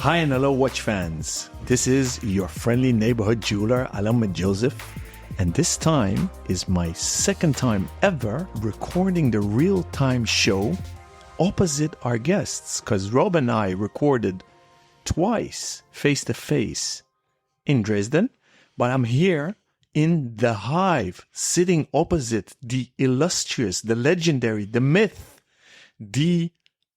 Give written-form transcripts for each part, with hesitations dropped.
Hi and hello, watch fans. This is your friendly neighborhood jeweler, Alain Joseph, and this time is my second time ever recording the real-time show opposite our guests, because Rob and I recorded twice face-to-face in Dresden, but I'm here in the Hive, sitting opposite the illustrious, the legendary, the myth, the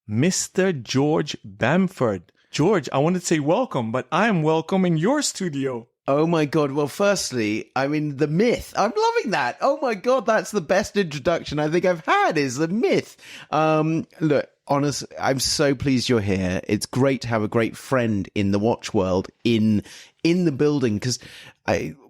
Mr. George Bamford. George, I wanted to say welcome, but I am welcome in your studio. Oh my God. Well, firstly, I mean, the myth. I'm loving that. Oh my God, that's the best introduction I think I've had, is the myth. Look, honestly, I'm so pleased you're here. It's great to have a great friend in the watch world in the building, because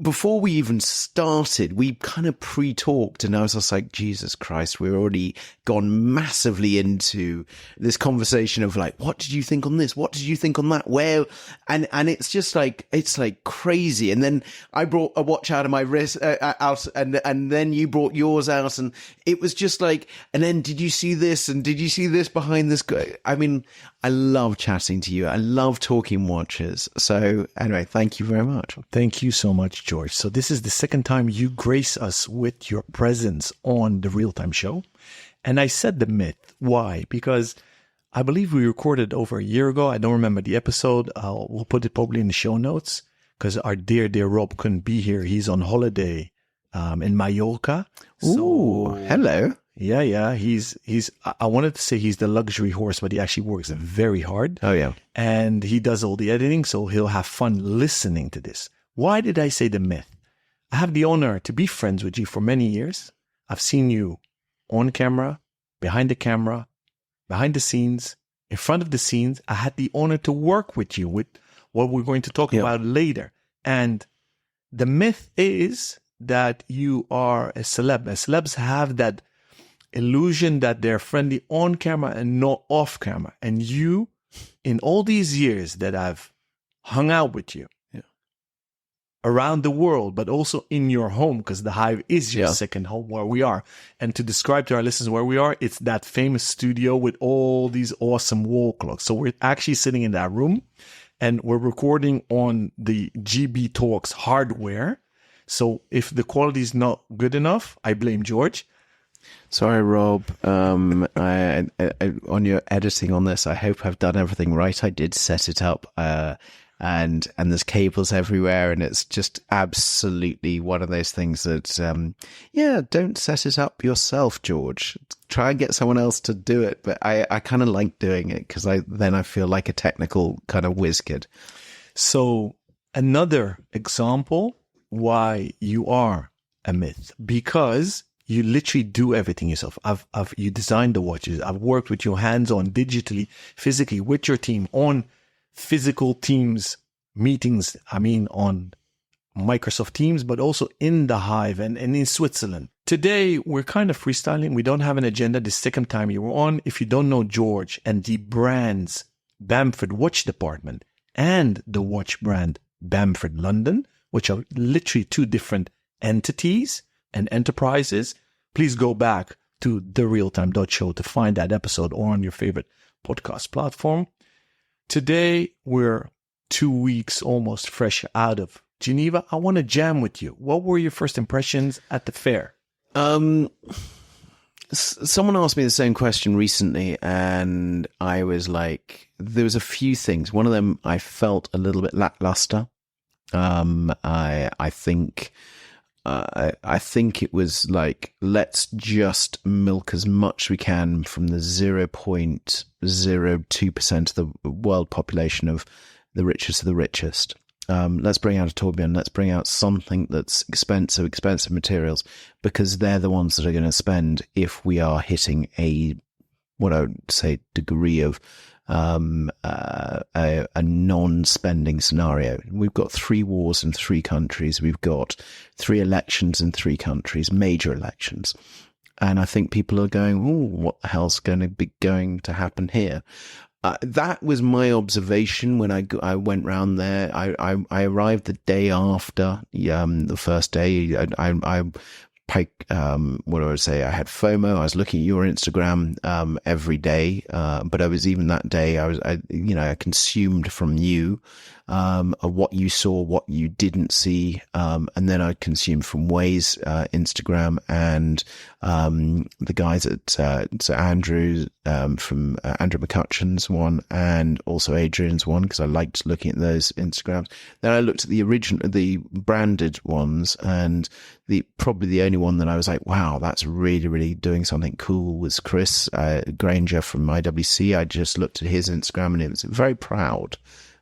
before we even started, we kind of pre-talked, and I was just like, Jesus Christ, we're already gone massively into this conversation of like, what did you think on this? What did you think on that? Where? And it's just like, it's like crazy. And then I brought a watch out of my wrist, out, and then you brought yours out, and it was just like, and then did you see this? And did you see this behind this guy? I mean, I love chatting to you. I love talking watches. So anyway, thank you very much. Thank you so much, George. So this is the second time you grace us with your presence on the real-time show. And I said the myth. Why? Because I believe we recorded over a year ago. I don't remember the episode. We'll put it probably in the show notes, because our dear Rob couldn't be here. He's on holiday in Mallorca. Ooh, hello. Yeah. I wanted to say he's the luxury horse, but he actually works very hard. Oh, yeah. And he does all the editing, so he'll have fun listening to this. Why did I say the myth? I have the honor to be friends with you for many years. I've seen you on camera, behind the scenes, in front of the scenes. I had the honor to work with you with what we're going to talk about later. And the myth is that you are a celeb. Celebs have that illusion that they're friendly on camera and not off camera. And you, in all these years that I've hung out with you around the world, but also in your home, because the Hive is your second home where we are. And to describe to our listeners where we are, it's that famous studio with all these awesome wall clocks. So we're actually sitting in that room, and we're recording on the GB Talks hardware. So if the quality is not good enough, I blame George. Sorry, Rob. I on your editing on this, I hope I've done everything right. I did set it up, and there's cables everywhere, and it's just absolutely one of those things that, don't set it up yourself, George. Try and get someone else to do it. But I kind of like doing it, because then I feel like a technical kind of whiz kid. So another example why you are a myth, because you literally do everything yourself. You designed the watches. I've worked with you hands-on, digitally, physically, with your team on physical Teams meetings. I mean, on Microsoft Teams, but also in the Hive and in Switzerland. Today, we're kind of freestyling. We don't have an agenda. The second time you were on. If you don't know George and the brands Bamford Watch Department and the watch brand Bamford London, which are literally two different entities and enterprises, please go back to therealtime.show to find that episode, or on your favorite podcast platform. Today, we're 2 weeks almost fresh out of Geneva. I want to jam with you. What were your first impressions at the fair? Someone asked me the same question recently, and I was like, there was a few things. One of them, I felt a little bit lackluster. I think it was like, let's just milk as much we can from the 0.02% of the world population of the richest of the richest. Let's bring out a tourbillon. Let's bring out something that's expensive materials, because they're the ones that are going to spend if we are hitting what I would say degree of a non-spending scenario. We've got 3 wars in 3 countries. We've got 3 elections in 3 countries, major elections. And I think people are going, oh, what the hell's going to happen here? That was my observation when I went round there. I arrived the day after the first day. I what do I say? I had FOMO. I was looking at your Instagram every day, but I was even that day. I consumed from you what you saw, what you didn't see, and then I consumed from Way's Instagram and the guys at Andrew from Andrew McCutcheon's one, and also Adrian's one, because I liked looking at those Instagrams. Then I looked at the branded ones, and probably the only one that I was like, wow, that's really, really doing something cool, was Chris Granger from IWC. I just looked at his Instagram and it was very proud.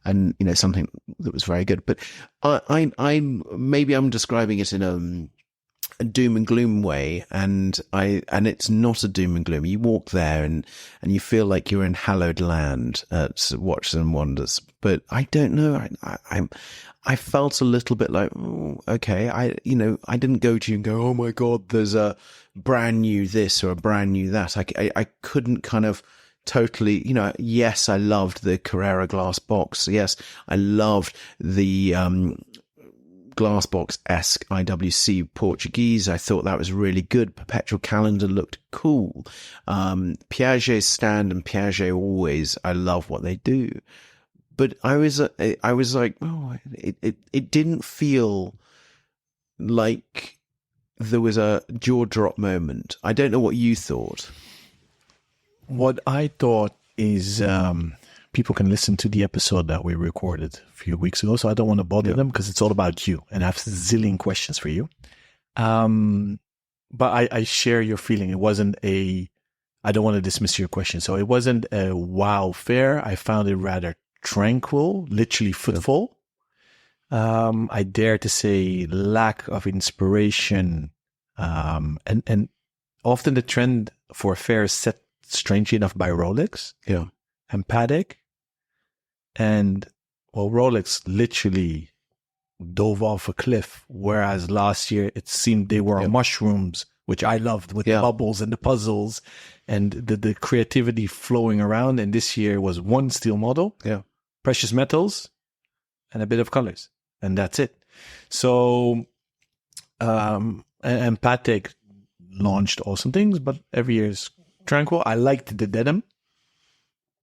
And, something that was very good. But I maybe I'm describing it in a doom and gloom way, and it's not a doom and gloom. You walk there and you feel like you're in hallowed land at Watches and Wonders. But I don't know. I felt a little bit like, oh, okay. I didn't go to you and go, oh my God, there's a brand new this or a brand new that. I couldn't kind of totally, yes, I loved the Carrera glass box. Yes, I loved the glass box-esque IWC Portuguese. I thought that was really good. Perpetual calendar looked cool. Piaget's stand and Piaget always, I love what they do. But I was like, oh, it didn't feel like there was a jaw drop moment. I don't know what you thought. What I thought is people can listen to the episode that we recorded a few weeks ago, so I don't want to bother them because it's all about you, and I have a zillion questions for you. But I share your feeling. It wasn't I don't want to dismiss your question. So it wasn't a wow fair. I found it rather tranquil, literally footfall. I dare to say lack of inspiration. And often the trend for a fair is set, strangely enough, by Rolex and Patek. And Rolex literally dove off a cliff, whereas last year it seemed they were mushrooms, which I loved, with the bubbles and the puzzles and the creativity flowing around. And this year was one steel model, precious metals, and a bit of colors, and that's it. So, and Patek launched awesome things, but every year is tranquil. I liked the denim.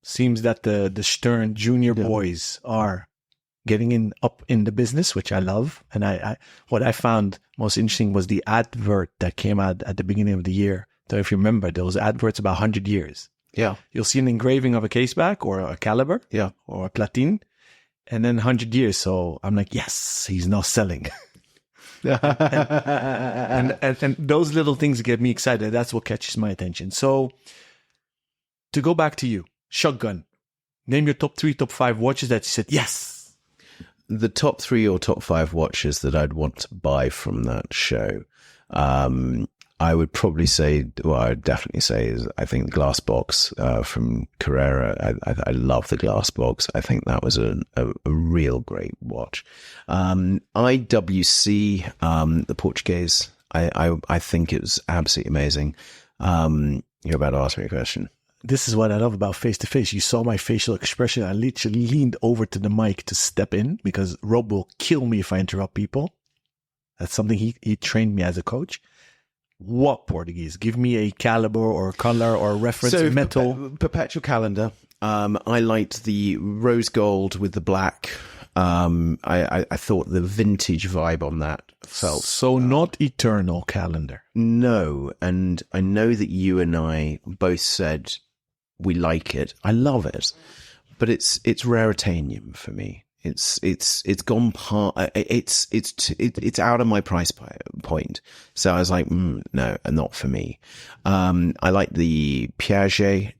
Seems that the Stern junior boys are getting up in the business, which I love. And I what I found most interesting was the advert that came out at the beginning of the year. So if you remember, those adverts about 100 years. Yeah. You'll see an engraving of a case back or a caliber or a platine, and then 100 years. So I'm like, yes, he's now selling. and those little things get me excited. That's what catches my attention. So to go back to you, shotgun, name your top 3, top 5 watches that you said, yes. The top 3 or top 5 watches that I'd want to buy from that show. I would probably say, I would definitely say is, I think the glass box, from Carrera. I love the glass box. I think that was a real great watch. IWC, the Portuguese, I think it was absolutely amazing. You're about to ask me a question. This is what I love about face-to-face. You saw my facial expression. I literally leaned over to the mic to step in because Rob will kill me if I interrupt people. That's something he trained me as a coach. What Portuguese? Give me a caliber or a color or a reference metal. Perpetual calendar. I liked the rose gold with the black. I thought the vintage vibe on that felt... So not eternal calendar. No. And I know that you and I both said we like it. I love it. But it's raritanium for me. It's gone it's out of my price point. So I was like, no, not for me. I like the Piaget,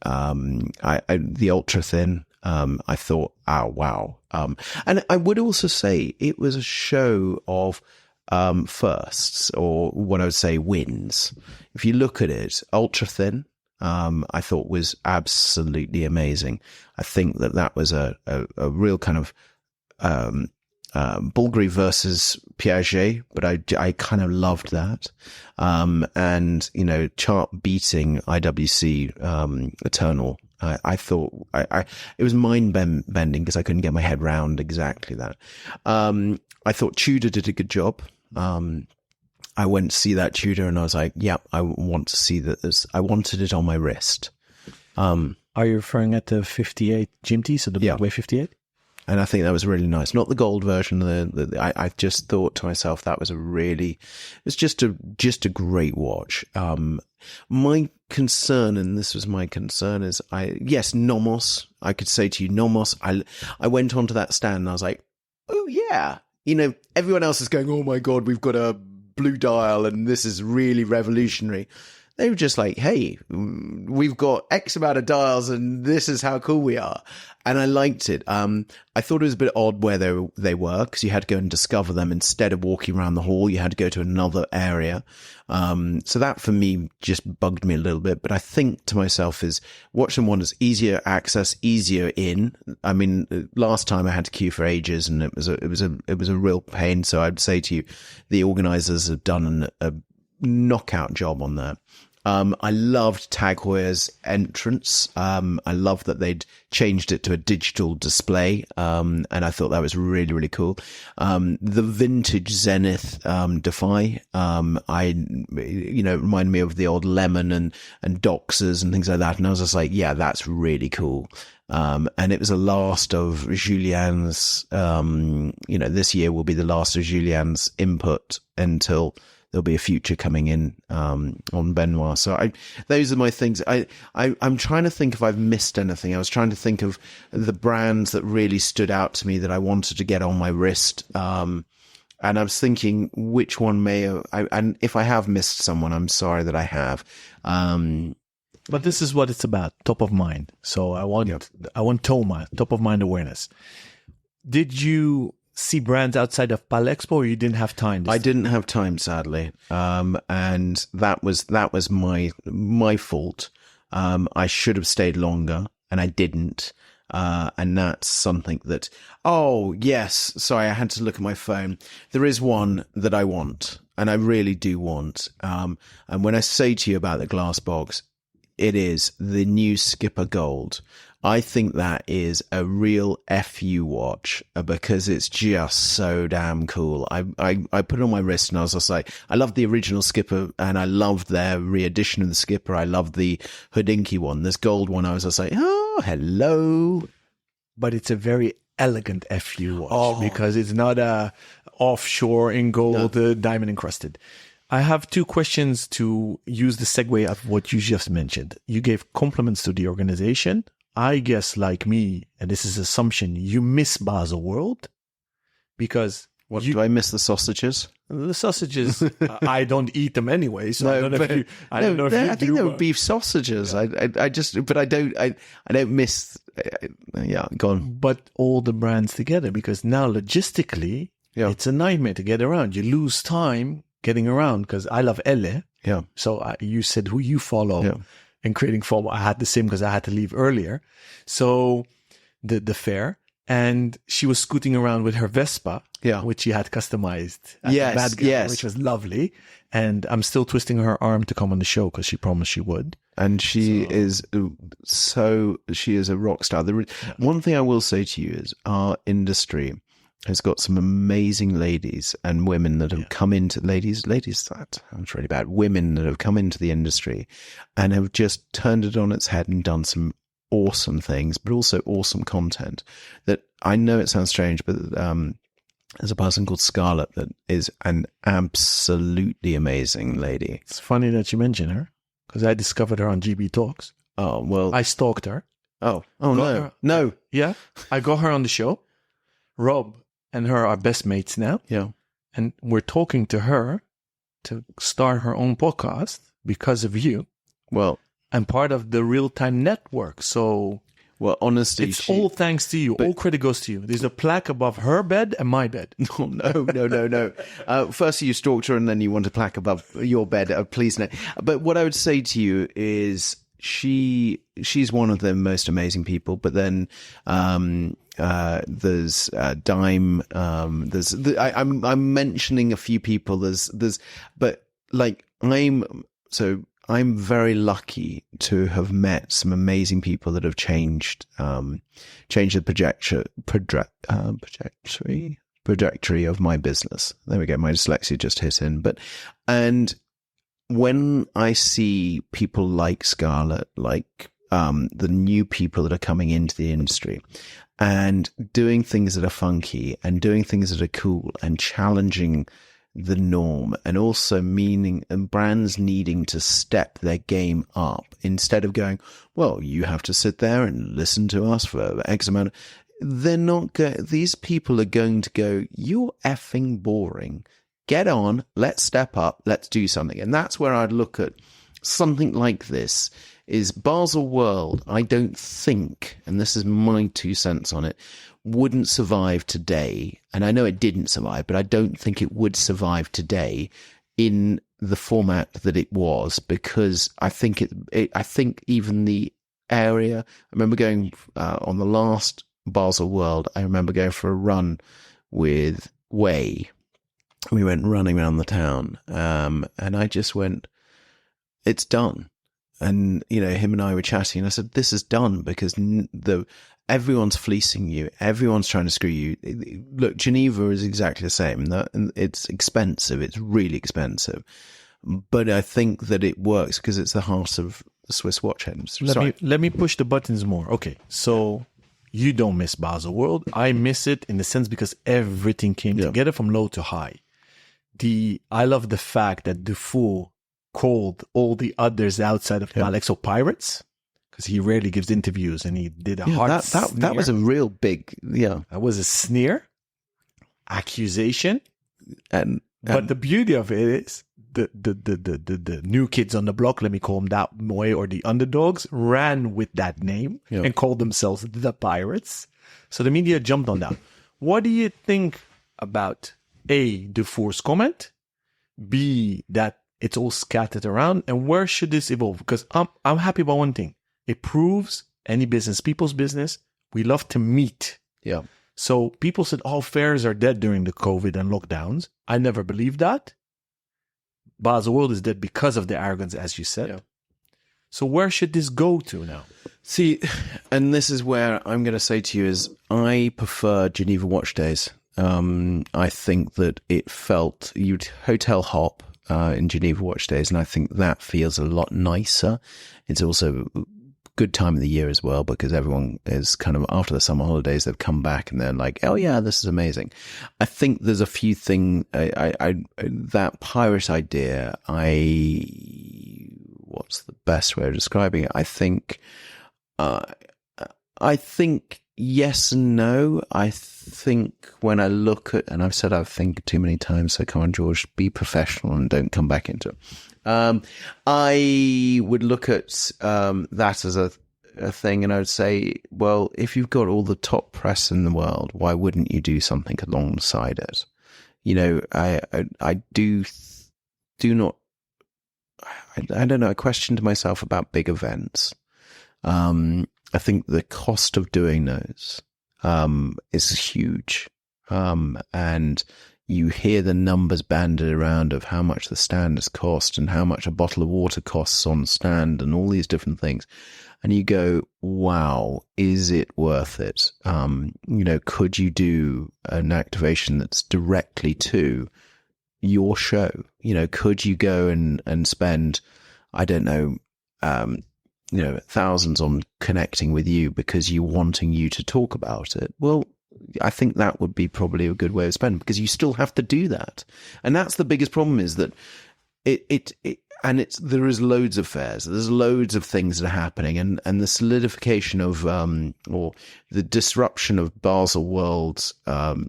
the ultra thin. I thought, oh, wow. And I would also say it was a show of, firsts, or what I would say wins. If you look at it, ultra thin, I thought was absolutely amazing. I think that was a real kind of, Bulgari versus Piaget, but I kind of loved that. And, chart beating IWC, Eternal. I thought it was mind bending because I couldn't get my head round exactly that. I thought Tudor did a good job. I went to see that Tudor and I was like, yeah, I want to see that. I wanted it on my wrist. Are you referring at the 58 GMT, so the Way 58? And I think that was really nice. Not the gold version. I just thought to myself that was it's just a great watch. My concern, and this was my concern, is Nomos. I could say to you, Nomos. I went onto that stand and I was like, oh yeah, everyone else is going, oh my God, we've got a blue dial and this is really revolutionary. They were just like, hey, we've got X amount of dials and this is how cool we are. And I liked it. I thought it was a bit odd where they were, because you had to go and discover them instead of walking around the hall. You had to go to another area. So that for me just bugged me a little bit. But I think to myself is Watch and Wonders, easier access, easier in. I mean, last time I had to queue for ages and it was a real pain. So I'd say to you, the organizers have done a knockout job on that. I loved Tag Heuer's entrance. I loved that they'd changed it to a digital display. And I thought that was really, really cool. The vintage Zenith, Defy, it reminded me of the old Lemon and Doxers and things like that. And I was just like, yeah, that's really cool. And it was the last of Julian's, this year will be the last of Julian's input until there'll be a future coming in on Benoit. So those are my things. I'm trying to think if I've missed anything. I was trying to think of the brands that really stood out to me that I wanted to get on my wrist. And I was thinking which one and if I have missed someone, I'm sorry that I have. But this is what it's about, top of mind. So I want Toma, top of mind awareness. Did you see brands outside of Pal Expo, or you didn't have time? I didn't have time, sadly. And that was my fault. I should have stayed longer and I didn't. And that's something that, oh yes, sorry, I had to look at my phone. There is one that I want, and I really do want. And when I say to you about the glass box, it is the new Skipper Gold. I think that is a real FU watch because it's just so damn cool. I put it on my wrist and I was just like, I love the original Skipper and I loved their re-edition of the Skipper. I loved the Hodinkee one. This gold one, I was just like, oh, hello. But it's a very elegant FU watch because it's not a offshore in gold, diamond encrusted. I have two questions to use the segue of what you just mentioned. You gave compliments to the organization. I guess, like me, and this is assumption, you miss Basel World because do I miss the sausages? The sausages, I don't eat them anyway. So no, I don't know if you. I don't know if you I think they were beef sausages. I don't miss. Yeah, go on. But all the brands together, because now logistically, it's a nightmare to get around. You lose time getting around because I love Elle. Yeah. So you said who you follow. Yeah. And creating FOMO, I had the same because I had to leave earlier. So the fair, and she was scooting around with her Vespa, which she had customized as a bad girl, which was lovely. And I'm still twisting her arm to come on the show because she promised she would. And she is a rock star. One thing I will say to you is our industry has got some amazing ladies and women that have come into ladies, that sounds really bad. Women that have come into the industry and have just turned it on its head and done some awesome things, but also awesome content that I know it sounds strange, but, there's a person called Scarlett that is an absolutely amazing lady. It's funny that you mention her because I discovered her on GB Talks. Oh, well, I stalked her. Oh, no. Yeah. I got her on the show. Rob and her are best mates now. Yeah. And we're talking to her to start her own podcast because of you. Well, I'm part of the Real Time Network. So, well, honestly, it's all thanks to you. All credit goes to you. There's a plaque above her bed and my bed. No. First you stalked her and then you want a plaque above your bed. Please no. But what I would say to you is she's one of the most amazing people. But then, there's Dime. I'm mentioning a few people. But like I'm very lucky to have met some amazing people that have changed the trajectory trajectory of my business. There we go. My dyslexia just hit in. And when I see people like Scarlett, like the new people that are coming into the industry and doing things that are funky and doing things that are cool and challenging the norm, and also meaning and brands needing to step their game up instead of going, well, you have to sit there and listen to us for X amount. They're not these people are going to go, you're effing boring. Get on, let's step up, let's do something. And that's where I'd look at something like this. Is Basel World, I don't think, and this is my 2 cents on it, wouldn't survive today. And I know it didn't survive, but I don't think it would survive today in the format that it was, because I think I think even the area, I remember going on the last Basel World, I remember going for a run with Way. We went running around the town, and I just went, it's done. And, him and I were chatting, and I said, this is done because everyone's fleecing you. Everyone's trying to screw you. Look, Geneva is exactly the same. It's expensive. It's really expensive. But I think that it works because it's the heart of the Swiss watch industry. Let me push the buttons more. Okay, so you don't miss Basel World. I miss it in the sense because everything came together from low to high. I love the fact that Dufour called all the others outside of Palexo pirates, because he rarely gives interviews, and he did a hard sneer. That was a real big That was a sneer, accusation, and but the beauty of it is the new kids on the block, let me call them that way, or the underdogs, ran with that name and called themselves the Pirates. So the media jumped on that. What do you think about A, Dufour's comment, B, that it's all scattered around, and where should this evolve? Because I'm happy about one thing. It proves any business, people's business, we love to meet. Yeah. So people said all fairs are dead during the COVID and lockdowns. I never believed that. Basel World is dead because of the arrogance, as you said. Yeah. So where should this go to now? See, and this is where I'm going to say to you is I prefer Geneva Watch Days. I think that it felt, you'd hotel hop in Geneva Watch Days, and I think that feels a lot nicer. It's also a good time of the year as well, because everyone is kind of, after the summer holidays, they've come back and they're like, oh yeah, this is amazing. I think there's a few things, that pirate idea, what's the best way of describing it? I think yes and no. I think when I look at, and I've said I think too many times, so come on, George, be professional and don't come back into it. I would look at that as a thing, and I would say, well, if you've got all the top press in the world, why wouldn't you do something alongside it? I do not. I don't know. I questioned myself about big events. I think the cost of doing those is huge, and you hear the numbers banded around of how much the stand has cost and how much a bottle of water costs on stand and all these different things. And you go, wow, is it worth it? Could you do an activation that's directly to your show? Could you go and spend, I don't know, thousands on connecting with you because you're wanting you to talk about it? Well, I think that would be probably a good way of spending, because you still have to do that. And that's the biggest problem, is that there is loads of fairs, there's loads of things that are happening, and the solidification of, or the disruption of Basel Worlds,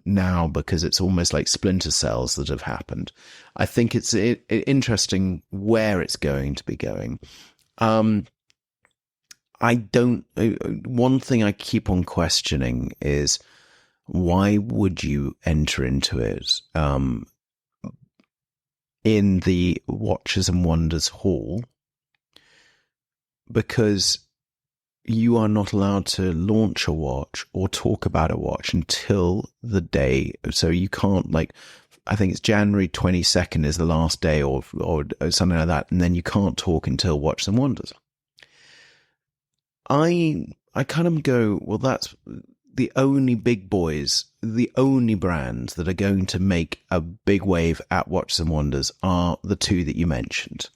now, because it's almost like splinter cells that have happened. I think it's interesting where it's going to be going. One thing I keep on questioning is, why would you enter into it in the Watches and Wonders Hall? Because you are not allowed to launch a watch or talk about a watch until the day. So you can't, I think it's January 22nd is the last day or something like that. And then you can't talk until Watches and Wonders. I kind of go, well, the only big boys, the only brands that are going to make a big wave at Watches and Wonders are the two that you mentioned.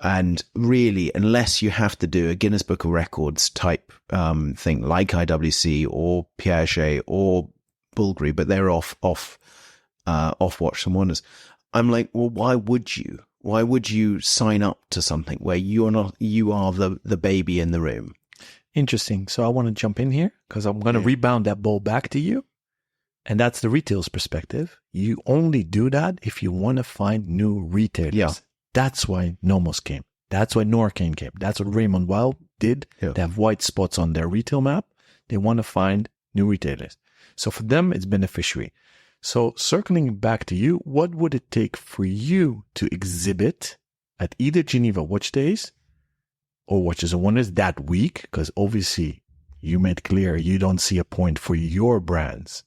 And really, unless you have to do a Guinness Book of Records type thing like IWC or Piaget or Bulgari, but they're off Watches and Wonders, I'm like, well, why would you? Why would you sign up to something where you are the baby in the room? Interesting. So I want to jump in here because I'm going to rebound that ball back to you. And that's the retailer's perspective. You only do that if you want to find new retailers. Yeah. That's why Nomos came. That's why Norcane came. That's what Raymond Weil did. Yeah. They have white spots on their retail map. They want to find new retailers. So for them, it's beneficiary. So circling back to you, what would it take for you to exhibit at either Geneva Watch Days or Watches and Wonders that week? Because obviously you made clear you don't see a point for your brands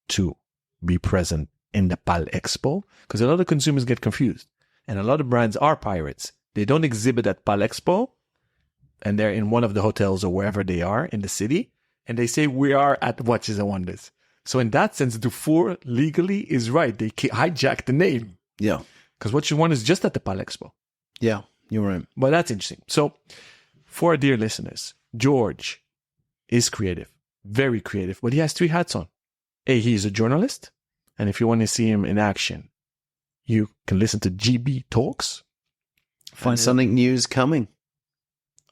to be present in the PAL Expo, because a lot of consumers get confused. And a lot of brands are pirates. They don't exhibit at PAL Expo, and they're in one of the hotels or wherever they are in the city, and they say, we are at Watches and Wonders. So in that sense, Dufour legally is right. They hijacked the name. Yeah. Because Watches and Wonders is just at the PAL Expo. Yeah, you're right. But that's interesting. So for our dear listeners, George is creative, very creative, but he has 3 hats on. He's a journalist. And if you want to see him in action, you can listen to GB Talks. Find something new is coming.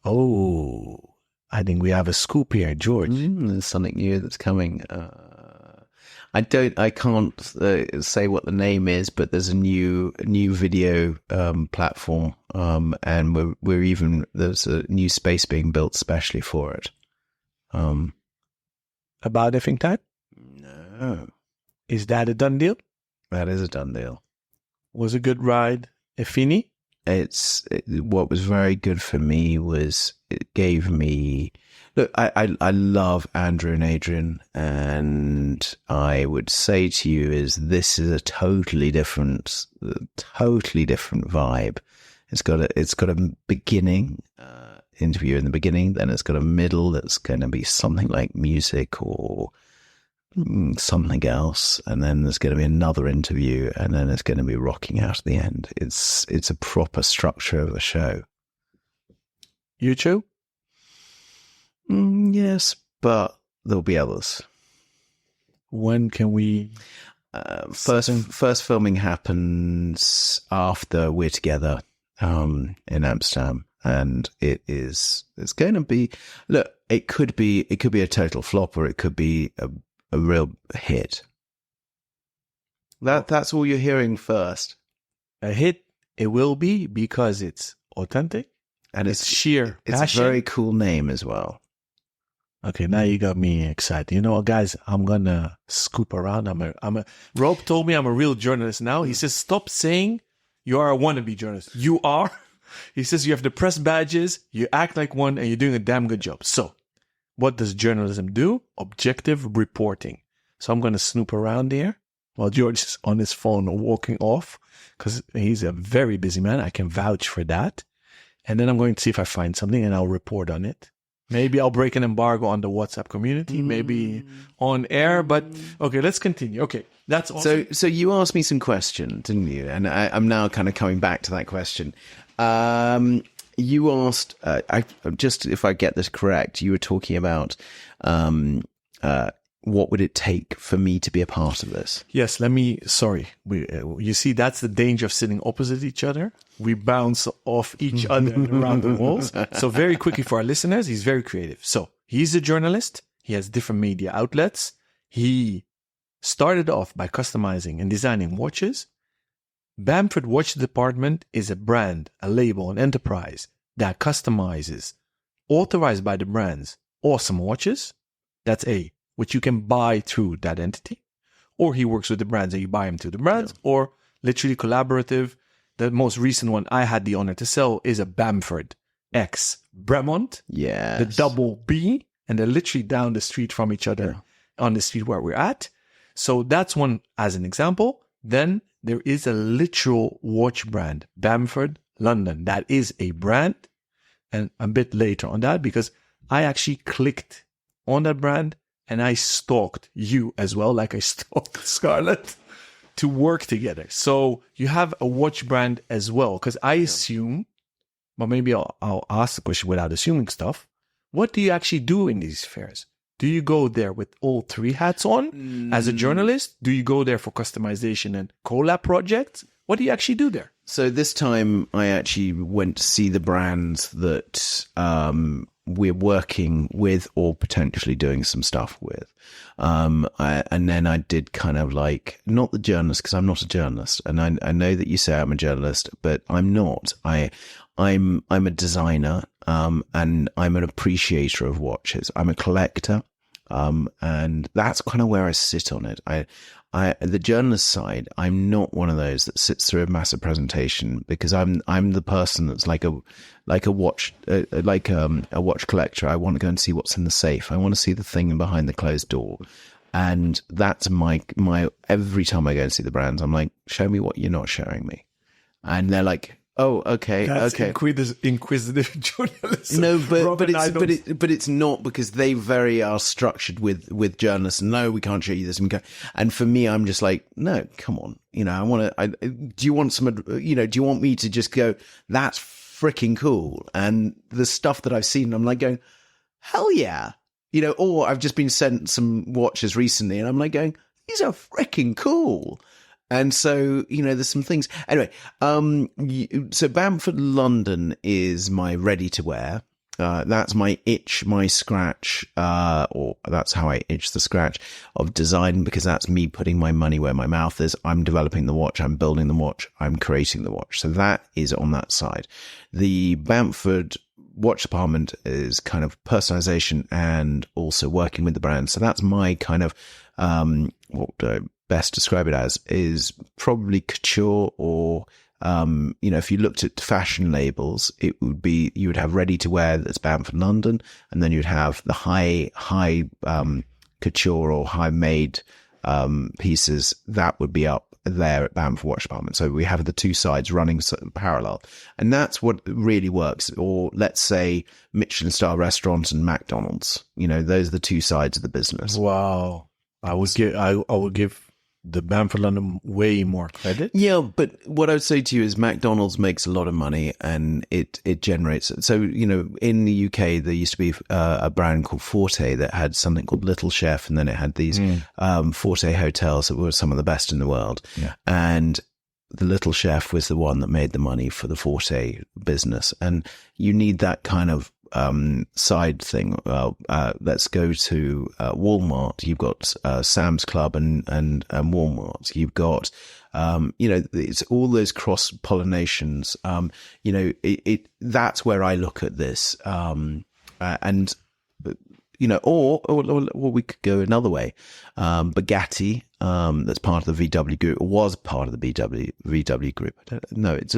Oh, I think we have a scoop here, George. There's something new that's coming. I can't say what the name is, but there's a new video platform, and there's a new space being built specially for it. About effing time? No, is that a done deal? That is a done deal. Was a good ride, Effini? What was very good for me was it gave me. Look, I love Andrew and Adrian, and I would say to you this is a totally different vibe. It's got a beginning interview in the beginning, then it's got a middle that's going to be something like music or something else, and then there's going to be another interview, and then it's going to be rocking out at the end. It's a proper structure of a show. You too? Yes, but there'll be others. When can we? First filming happens after we're together in Amsterdam, and it's going to be. Look, it could be a total flop, or it could be a real hit. That's all you're hearing first. A hit it will be because it's authentic and it's sheer it's passion. a very cool name as well. Okay, now you got me excited. You know what, guys? I'm gonna scoop around. Rob told me I'm a real journalist now. He says, stop saying you are a wannabe journalist. You are. He says you have the press badges, you act like one, and you're doing a damn good job. So, what does journalism do? Objective reporting. So I'm gonna snoop around there while George is on his phone or walking off, because he's a very busy man. I can vouch for that. And then I'm going to see if I find something, and I'll report on it. Maybe I'll break an embargo on the WhatsApp community, maybe on air, but okay, let's continue. Okay, that's awesome. So you asked me some question, didn't you? And I'm now kind of coming back to that question. You asked, if I get this correct, you were talking about what would it take for me to be a part of this? Yes, you see, that's the danger of sitting opposite each other. We bounce off each other around the walls. So very quickly for our listeners, he's very creative. So he's a journalist. He has different media outlets. He started off by customizing and designing watches. Bamford Watch Department is a brand, a label, an enterprise that customizes, authorized by the brands, awesome watches. That's which you can buy through that entity. Or he works with the brands and you buy them through the brands, or literally collaborative. The most recent one I had the honor to sell is a Bamford X Bremont. Yeah. The double B, and they're literally down the street from each other on the street where we're at. So that's one as an example. Then there is a literal watch brand, Bamford London. That is a brand. And a bit later on that, because I actually clicked on that brand and I stalked you as well, like I stalked Scarlett, to work together. So you have a watch brand as well, because I assume, but maybe I'll ask the question without assuming stuff. What do you actually do in these fairs? Do you go there with all three hats on as a journalist? Do you go there for customization and collab projects? What do you actually do there? So this time I actually went to see the brands that we're working with or potentially doing some stuff with. And then I did kind of like, not the journalist, because I'm not a journalist. And I know that you say I'm a journalist, but I'm not. I'm a designer, and I'm an appreciator of watches. I'm a collector. And that's kind of where I sit on it. The journalist side, I'm not one of those that sits through a massive presentation, because I'm the person that's like a watch collector. I want to go and see what's in the safe. I want to see the thing behind the closed door. And that's my every time I go and see the brands, I'm like, show me what you're not showing me. And they're like, oh, okay, That's okay. Inquisitive journalism. No, but it's not, because they are structured with journalists. No, we can't show you this. And for me, I'm just like, no, come on. Do you want do you want me to just go, that's freaking cool? And the stuff that I've seen, I'm like going, hell yeah. Or I've just been sent some watches recently and I'm like going, these are freaking cool. And so, there's some things. Anyway, so Bamford London is my ready to wear. That's my itch, my scratch, or that's how I itch the scratch of design, because that's me putting my money where my mouth is. I'm developing the watch. I'm building the watch. I'm creating the watch. So that is on that side. The Bamford watch department is kind of personalization and also working with the brand. So that's my kind of, what do I best describe it as, is probably couture, or if you looked at fashion labels, it would be, you would have ready to wear that's Bamford London, and then you'd have the high couture or high made pieces that would be up there at Bamford Watch Department. So we have the two sides running parallel, and that's what really works. Or let's say Michelin star restaurants and McDonald's, those are the two sides of the business. Wow. I would give the Bamford London way more credit. Yeah, but what I would say to you is McDonald's makes a lot of money, and it generates. So, in the UK, there used to be a brand called Forte that had something called Little Chef, and then it had these Forte hotels that were some of the best in the world. Yeah. And the Little Chef was the one that made the money for the Forte business. And you need that kind of side thing. Let's go to Walmart. You've got Sam's Club and Walmart. You've got it's all those cross pollinations. That's where I look at this. Or we could go another way. Bugatti, that's part of the VW group, or was part of the VW group. Let's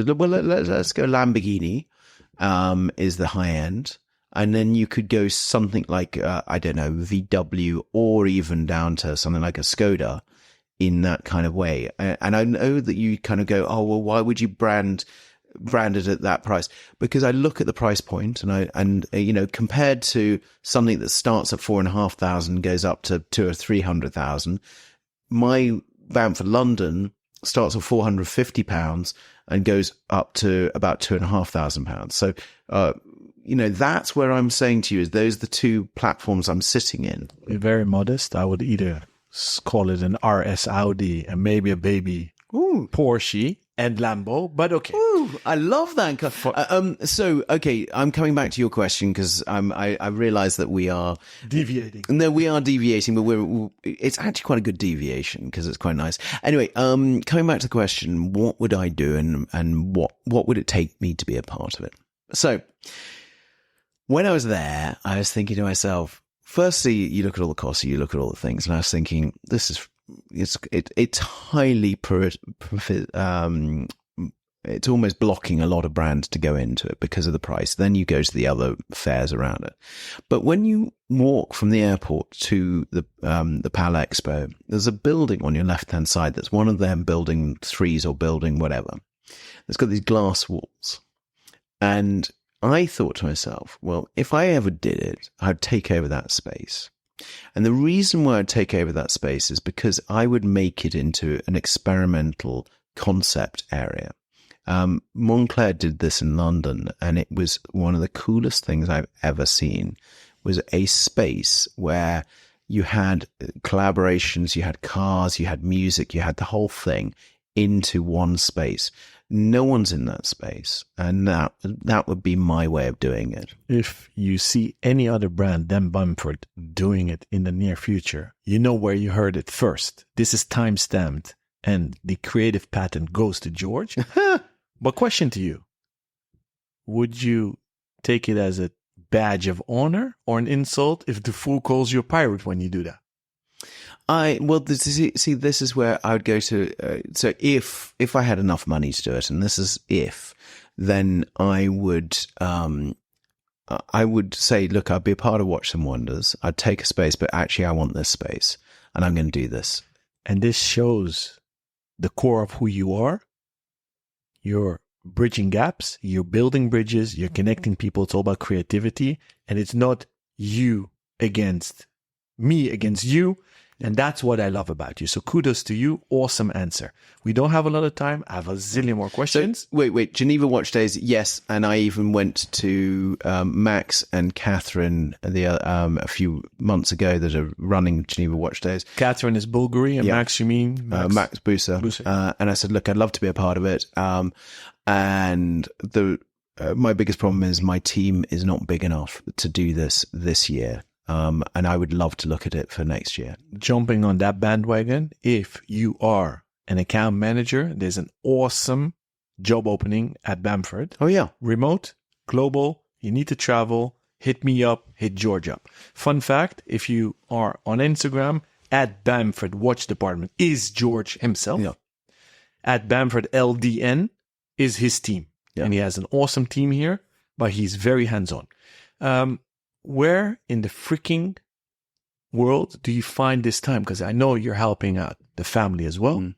go Lamborghini. Is the high end. And then you could go something like, VW, or even down to something like a Skoda in that kind of way. And I know that you kind of go, oh, well, why would you brand it at that price? Because I look at the price point and compared to something that starts at 4,500, goes up to 200,000 or 300,000, my Bamford London starts at £450 and goes up to about £2,500. So, that's where I'm saying to you is those are the two platforms I'm sitting in. Very modest. I would either call it an RS Audi and maybe a baby Porsche and Lambo, but okay. Ooh, I love that. So, okay, I'm coming back to your question, because I realize that we are deviating. No, we are deviating, but it's actually quite a good deviation, because it's quite nice. Anyway, coming back to the question, what would I do, and what would it take me to be a part of it? So, when I was there, I was thinking to myself, firstly, you look at all the costs, you look at all the things, and I was thinking, it's highly it's almost blocking a lot of brands to go into it because of the price. Then you go to the other fairs around it. But when you walk from the airport to the PAL Expo, there's a building on your left-hand side that's one of them building 3s or building whatever. It's got these glass walls. And I thought to myself, well, if I ever did it, I'd take over that space. And the reason why I'd take over that space is because I would make it into an experimental concept area. Montclair did this in London, and it was one of the coolest things I've ever seen. Was a space where you had collaborations, you had cars, you had music, you had the whole thing into one space. No one's in that space, and that would be my way of doing it. If you see any other brand than Bamford doing it in the near future, you know where you heard it first. This is time-stamped, and the creative patent goes to George. But question to you, would you take it as a badge of honor or an insult if the fool calls you a pirate when you do that? This is where I would go to. So if I had enough money to do it, and this is if, then I would say, look, I'd be a part of Watch Some Wonders. I'd take a space, but actually I want this space, and I'm going to do this. And this shows the core of who you are. You're bridging gaps, you're building bridges, you're connecting people. It's all about creativity, and it's not you against me against you. And that's what I love about you. So kudos to you. Awesome answer. We don't have a lot of time. I have a zillion more questions. So, wait. Geneva Watch Days, yes. And I even went to Max and Catherine a few months ago that are running Geneva Watch Days. Catherine is Bulgari, and Max, you mean? Max Busa. And I said, look, I'd love to be a part of it. And my biggest problem is my team is not big enough to do this year. And I would love to look at it for next year. Jumping on that bandwagon, if you are an account manager, there's an awesome job opening at Bamford. Oh, yeah. Remote, global, you need to travel, hit me up, hit George up. Fun fact, if you are on Instagram, at Bamford Watch Department is George himself. Yeah. At Bamford LDN is his team. Yeah. And he has an awesome team here, but he's very hands-on. Where in the freaking world do you find this time? Because I know you're helping out the family as well. Mm.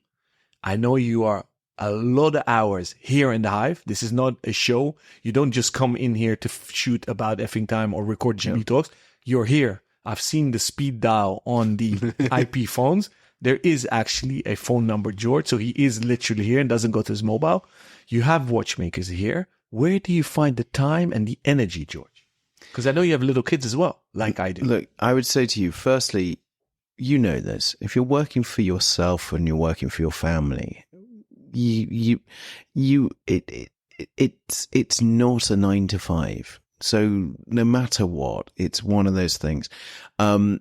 I know you are a lot of hours here in the Hive. This is not a show. You don't just come in here to shoot about effing time or record GB talks. You're here. I've seen the speed dial on the IP phones. There is actually a phone number, George. So he is literally here and doesn't go to his mobile. You have watchmakers here. Where do you find the time and the energy, George? Because I know you have little kids as well, like I do. Look, I would say to you, firstly, you know this. If you're working for yourself and you're working for your family, it's not a 9 to 5. So no matter what, it's one of those things. I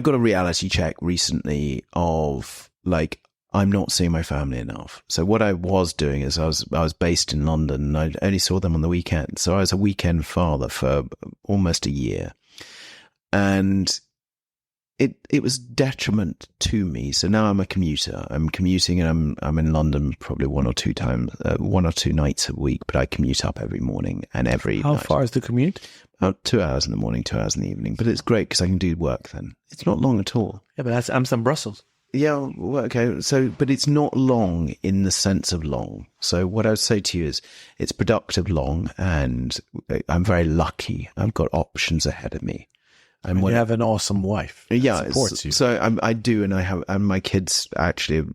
got a reality check recently of like, I'm not seeing my family enough. So what I was doing is I was based in London and I only saw them on the weekend. So I was a weekend father for almost a year. And it was detriment to me. So now I'm a commuter. I'm commuting and I'm in London probably one or two nights a week, but I commute up every morning and every How night. far is the commute? About 2 hours in the morning, 2 hours in the evening. But it's great because I can do work then. It's not long at all. Yeah, but that's Amsterdam, Brussels. Yeah, well, okay. So, but it's not long in the sense of long. So what I would say to you is it's productive long, and I'm very lucky. I've got options ahead of me. And you have an awesome wife that supports you. So I do, and I have, and my kids actually,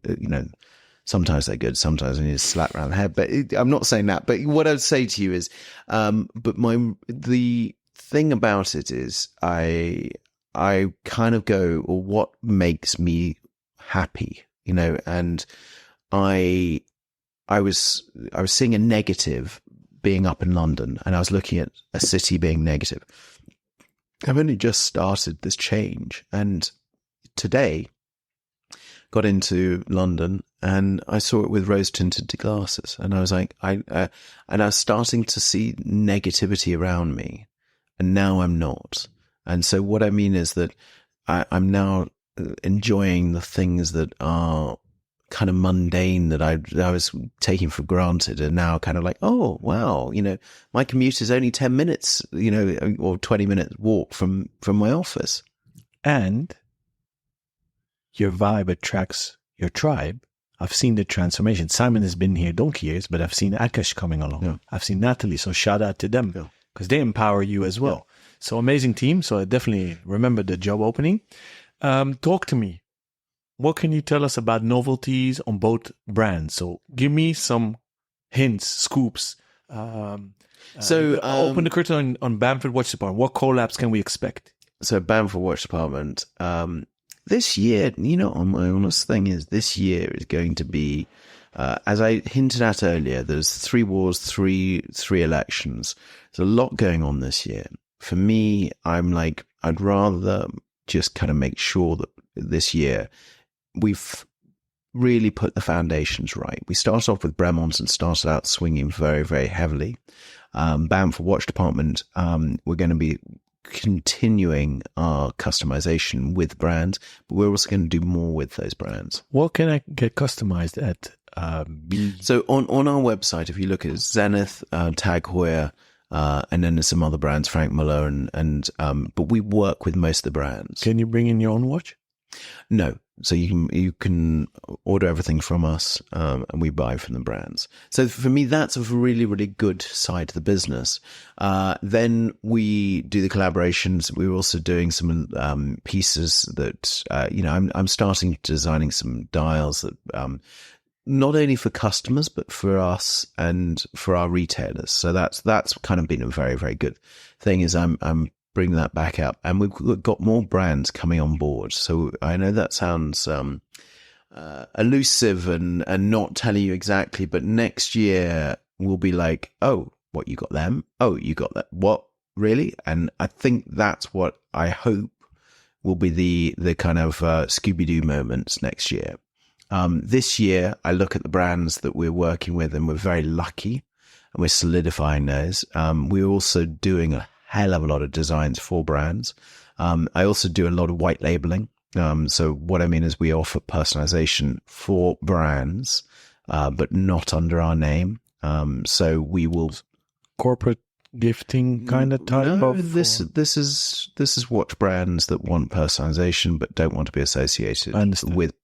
sometimes they're good, sometimes I need to slap around the head, but I'm not saying that. But what I'd say to you is, the thing about it is I kind of go, well, what makes me happy, and I was seeing a negative being up in London, and I was looking at a city being negative. I've only just started this change, and today got into London and I saw it with rose tinted glasses, and I was like, and I was starting to see negativity around me, and now I'm not. And so what I mean is that I'm now enjoying the things that are kind of mundane that I was taking for granted, and now kind of like, oh wow, my commute is only 10 minutes, or 20 minutes walk from my office. And your vibe attracts your tribe. I've seen the transformation. Simon has been here donkey years, but I've seen Akash coming along. Yeah. I've seen Natalie, so shout out to them because they empower you as well. Yeah. So amazing team. So I definitely remember the job opening. Talk to me. What can you tell us about novelties on both brands? So give me some hints, scoops. Open the curtain on Bamford Watch Department. What collabs can we expect? So Bamford Watch Department, this year, my honest thing is this year is going to be, as I hinted at earlier, there's 3 wars, three elections. There's a lot going on this year. For me, I'm like, I'd rather just kind of make sure that this year we've really put the foundations right. We started off with Bremont and started out swinging very, very heavily. Bamford Watch Department, we're going to be continuing our customization with brands, but we're also going to do more with those brands. What can I get customized at? So on our website, if you look at Zenith, Tag Heuer, and then there's some other brands, Frank Muller, but we work with most of the brands. Can you bring in your own watch? No. So you can order everything from us, and we buy from the brands. So for me, that's a really, really good side to the business. Then we do the collaborations. We're also doing some pieces that I'm starting designing some dials that not only for customers but for us and for our retailers. So that's kind of been a very, very good thing. Is I'm bring that back up, and we've got more brands coming on board. So I know that sounds elusive and not telling you exactly, but next year we'll be like, oh, what, you got them? Oh, you got that? What, really? And I think that's what I hope will be the kind of Scooby-Doo moments next year. This year, I look at the brands that we're working with, and we're very lucky, and we're solidifying those. We're also doing a hell of a lot of designs for brands. I also do a lot of white labeling. So what I mean is we offer personalization for brands, but not under our name. So we will corporate gifting kind of type of. This is watch brands that want personalization but don't want to be associated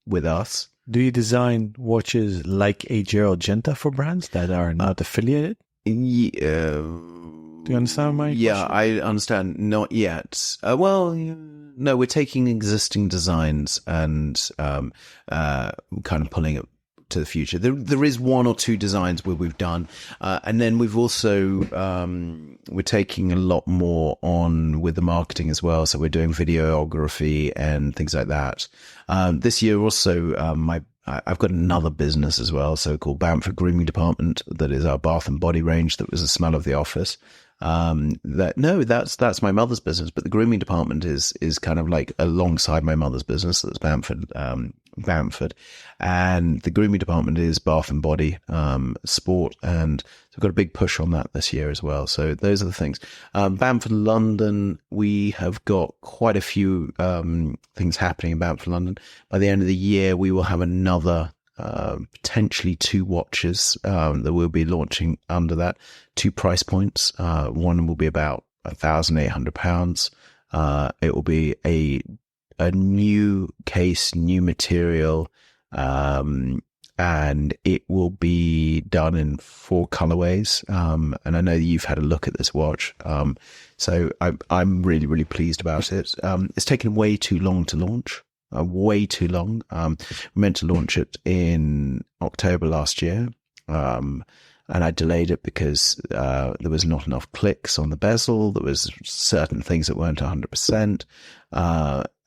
with us. Do you design watches like a Gerald Genta for brands that are not affiliated? Do you understand my question? Yeah, I understand. Not yet. No, we're taking existing designs and kind of pulling it to the future. There is 1 or 2 designs where we've done, and then we've also we're taking a lot more on with the marketing as well. So we're doing videography and things like that. This year also, I've got another business as well, so called Bamford Grooming Department. That is our bath and body range. That was the smell of the office. That's my mother's business, but the grooming department is kind of like alongside my mother's business. That's Bamford, and the grooming department is bath and body, sport. And so we've got a big push on that this year as well. So those are the things. Bamford London, we have got quite a few, things happening in Bamford London. By the end of the year, we will have another, potentially 2 watches that we'll be launching under that, 2 price points. One will be about £1,800. It will be a new case, new material, and it will be done in 4 colorways. And I know you've had a look at this watch, so I'm really, really pleased about it. It's taken way too long to launch. Way too long. We meant to launch it in October last year, and I delayed it because there was not enough clicks on the bezel. There was certain things that weren't 100%.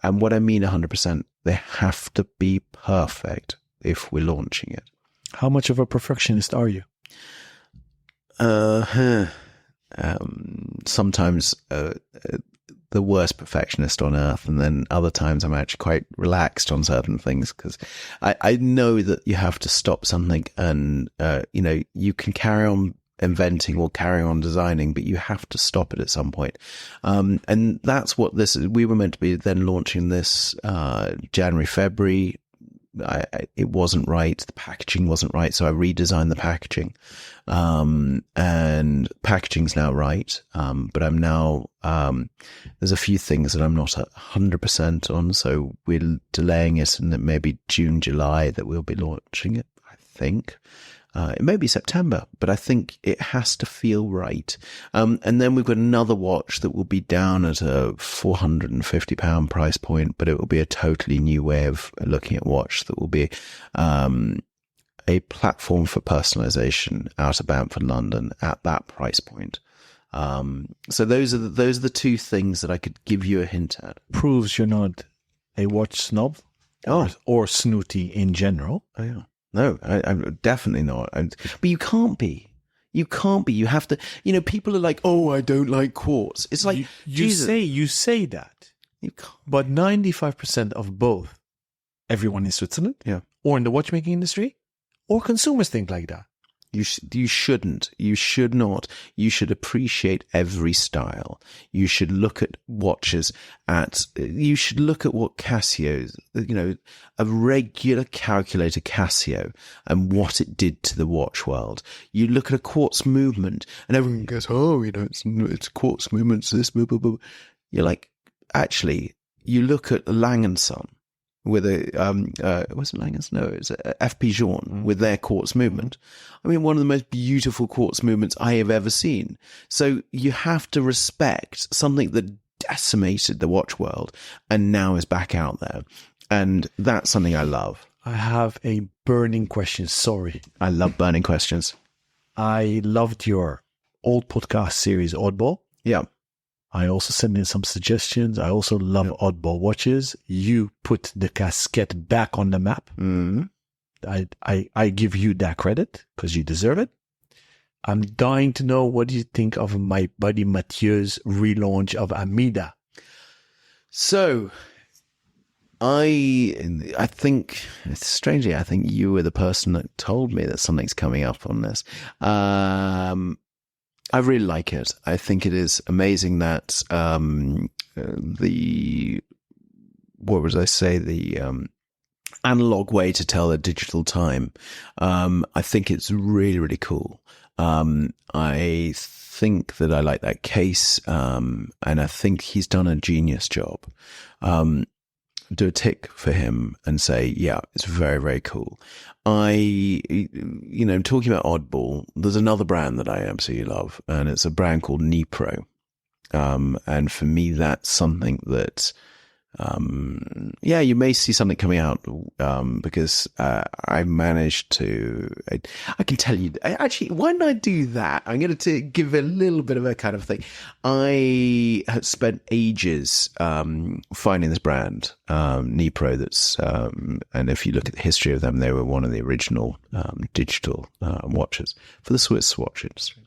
And what I mean 100%, they have to be perfect if we're launching it. How much of a perfectionist are you? Sometimes the worst perfectionist on earth, and then other times I'm actually quite relaxed on certain things, because I know that you have to stop something, and you can carry on inventing or carry on designing, but you have to stop it at some point. And that's what this is. We were meant to be then launching this January, February. It wasn't right. The packaging wasn't right. So I redesigned the packaging. And packaging's now right. But I'm now, there's a few things that I'm not 100% on. So we're delaying it, and it may be June, July that we'll be launching it, I think. It may be September, but I think it has to feel right. And then we've got another watch that will be down at a £450 price point, but it will be a totally new way of looking at watch that will be a platform for personalization out of Bamford, London at that price point. So those are the two things that I could give you a hint at. Proves you're not a watch snob or snooty in general. Oh, yeah. No, I'm definitely not. But you can't be. You can't be. You have to. People are like, "Oh, I don't like quartz." It's like you say that. You can't. But 95% of both, everyone in Switzerland, or in the watchmaking industry, or consumers think like that. You shouldn't. You should not. You should appreciate every style. You should look at watches you should look at what Casio's, a regular calculator Casio and what it did to the watch world. You look at a quartz movement and everyone goes, "Oh, it's quartz movements, this, blah, blah, blah." You're like, actually, you look at Lang & Son with was it Lang & Son? No, it's FP Journe with their quartz movement. I mean, one of the most beautiful quartz movements I have ever seen. So you have to respect something that decimated the watch world and now is back out there. And that's something I love. I have a burning question. Sorry. I love burning questions. I loved your old podcast series, Oddball. Yeah. I also sent in some suggestions. I also love oddball watches. You put the casquette back on the map. Mm-hmm. I give you that credit because you deserve it. I'm dying to know what do you think of my buddy Mathieu's relaunch of Amida. So, I think, strangely, I think you were the person that told me that something's coming up on this. I really like it. I think it is amazing that the analog way to tell a digital time. I think it's really, really cool. I think that I like that case, and I think he's done a genius job. Do a tick for him and say, yeah, it's very, very cool. Talking about Oddball, there's another brand that I absolutely love, and it's a brand called Nipro. And for me, that's something that, you may see something coming out, because, I managed to, I can tell you, actually, why don't I do that? I'm going to give a little bit of a kind of thing. I have spent ages, finding this brand, Nipro, that's, and if you look at the history of them, they were one of the original, digital, watches for the Swiss watch industry.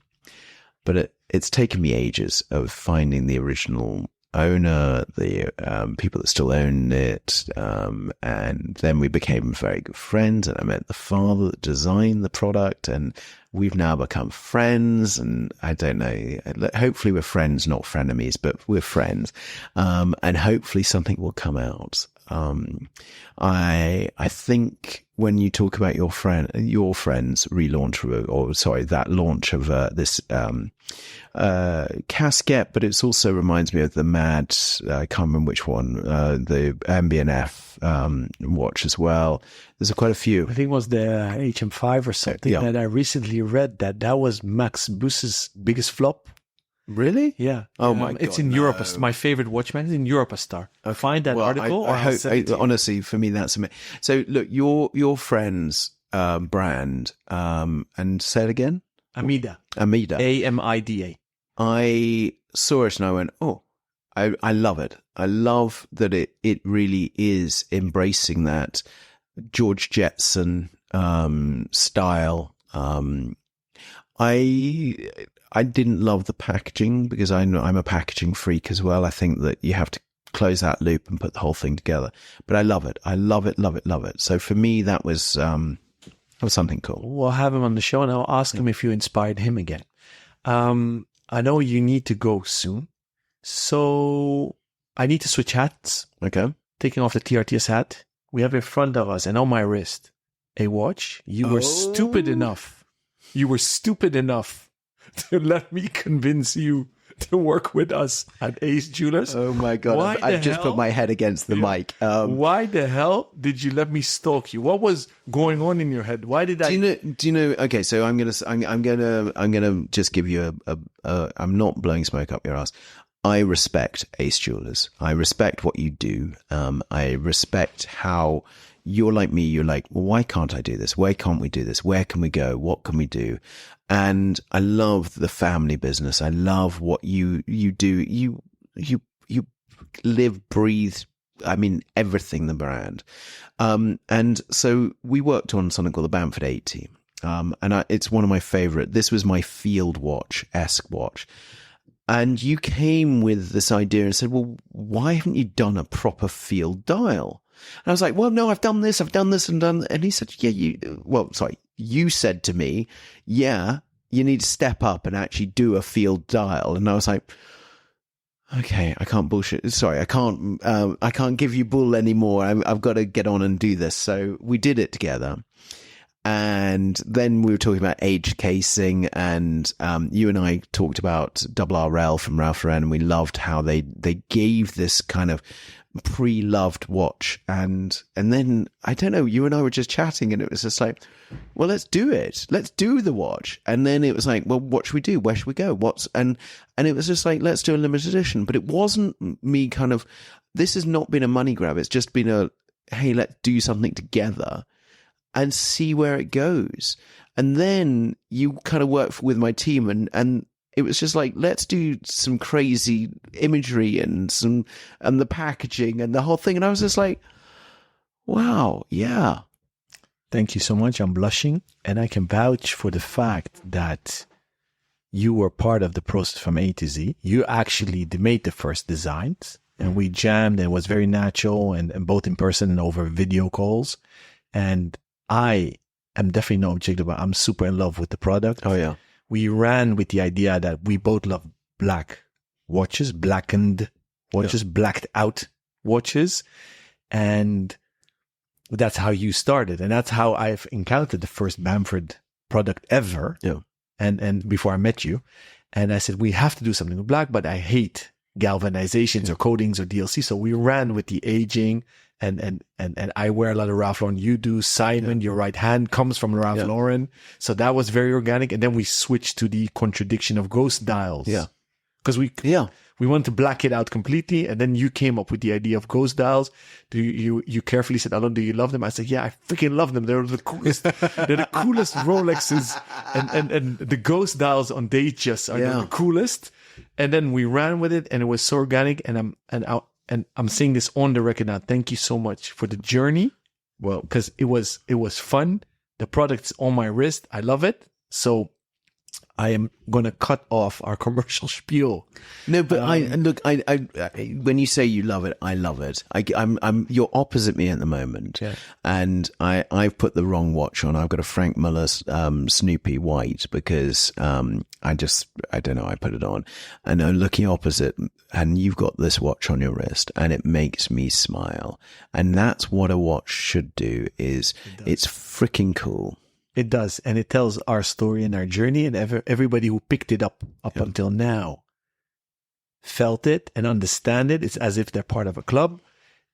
But it's taken me ages of finding the original owner, the people that still own it, and then we became very good friends, and I met the father that designed the product, and we've now become friends. And I don't know, hopefully we're friends, not frenemies, but we're friends, and hopefully something will come out. I think when you talk about your friend's relaunch that launch of this casquette, but it also reminds me of the Mad, I can't remember which one, the MB&F watch as well. There's quite a few. I think it was the HM5 or something that I recently read that was Max Buss's biggest flop. Really? Yeah. Oh my God. It's in Europe. My favorite watch magazine, Europastar. Find that article. I hope, honestly, for me, that's amazing. So look, your friend's brand, and say it again. Amida. AMIDA. I saw it and I went, oh, I love it. I love that it really is embracing that George Jetson style. I didn't love the packaging because I'm a packaging freak as well. I think that you have to close that loop and put the whole thing together. But I love it. I love it, love it, love it. So for me, that was something cool. We'll have him on the show and I'll ask him if you inspired him again. I know you need to go soon, so I need to switch hats. Okay. Taking off the TRTS hat. We have in front of us and on my wrist a watch. You were stupid enough to let me convince you to work with us at Ace Jewelers. Oh my God. Why I've the just hell- put my head against the mic. Why the hell did you let me stalk you? What was going on in your head? Why did I? Do you know? Okay, so I'm gonna just give you I'm not blowing smoke up your ass. I respect Ace Jewelers. I respect what you do. I respect how you're like me. You're like, well, why can't I do this? Why can't we do this? Where can we go? What can we do? And I love the family business. I love what you do. You live, breathe. I mean, everything, the brand. And so we worked on something called the Bamford 80. It's one of my favorite. This was my field watch-esque watch. And you came with this idea and said, well, why haven't you done a proper field dial? And I was like, well, no, I've done this and done. And he said, you said to me, yeah, you need to step up and actually do a field dial. And I was like, okay, I can't bullshit. Sorry, I can't give you bull anymore. I've got to get on and do this. So we did it together. And then we were talking about age casing, and you and I talked about Double RL from Ralph Lauren, and we loved how they gave this kind of pre-loved watch. And then, I don't know, you and I were just chatting, and it was just like, well, let's do it. Let's do the watch. And then it was like, well, what should we do? Where should we go? And it was just like, let's do a limited edition. But it wasn't me kind of, this has not been a money grab. It's just been hey, let's do something together and see where it goes. And then you kind of work with my team, and it was just like, let's do some crazy imagery and the packaging and the whole thing. And I was just like, wow, yeah. Thank you so much. I'm blushing, and I can vouch for the fact that you were part of the process from A to Z. You actually made the first designs, and we jammed, and it was very natural, and both in person and over video calls. And I am definitely no objective, but I'm super in love with the product. Oh, yeah. We ran with the idea that we both love black watches, blackened watches, blacked out watches. And that's how you started. And that's how I've encountered the first Bamford product ever. Yeah. And before I met you. And I said, we have to do something with black, but I hate galvanizations or coatings or DLC. So we ran with the aging. And I wear a lot of Ralph Lauren. You do. Simon, your right hand comes from Ralph Lauren. So that was very organic. And then we switched to the contradiction of ghost dials. Yeah. Because we wanted to black it out completely. And then you came up with the idea of ghost dials. You carefully said, Alon, do you love them? I said, yeah, I freaking love them. They're the coolest. They're the coolest Rolexes. And the ghost dials on Datejust are the coolest. And then we ran with it, and it was so organic. And I'm saying this on the record now. Thank you so much for the journey. Well, because it was fun. The product's on my wrist. I love it. So I am going to cut off our commercial spiel. No, but I when you say you love it, I love it. I'm you're opposite me at the moment, and I've put the wrong watch on. I've got a Frank Muller Snoopy white because I don't know, I put it on, and I'm looking opposite, and you've got this watch on your wrist, and it makes me smile, and that's what a watch should do. It's freaking cool. It does, and it tells our story and our journey, and everybody who picked it up until now felt it and understand it. It's as if they're part of a club.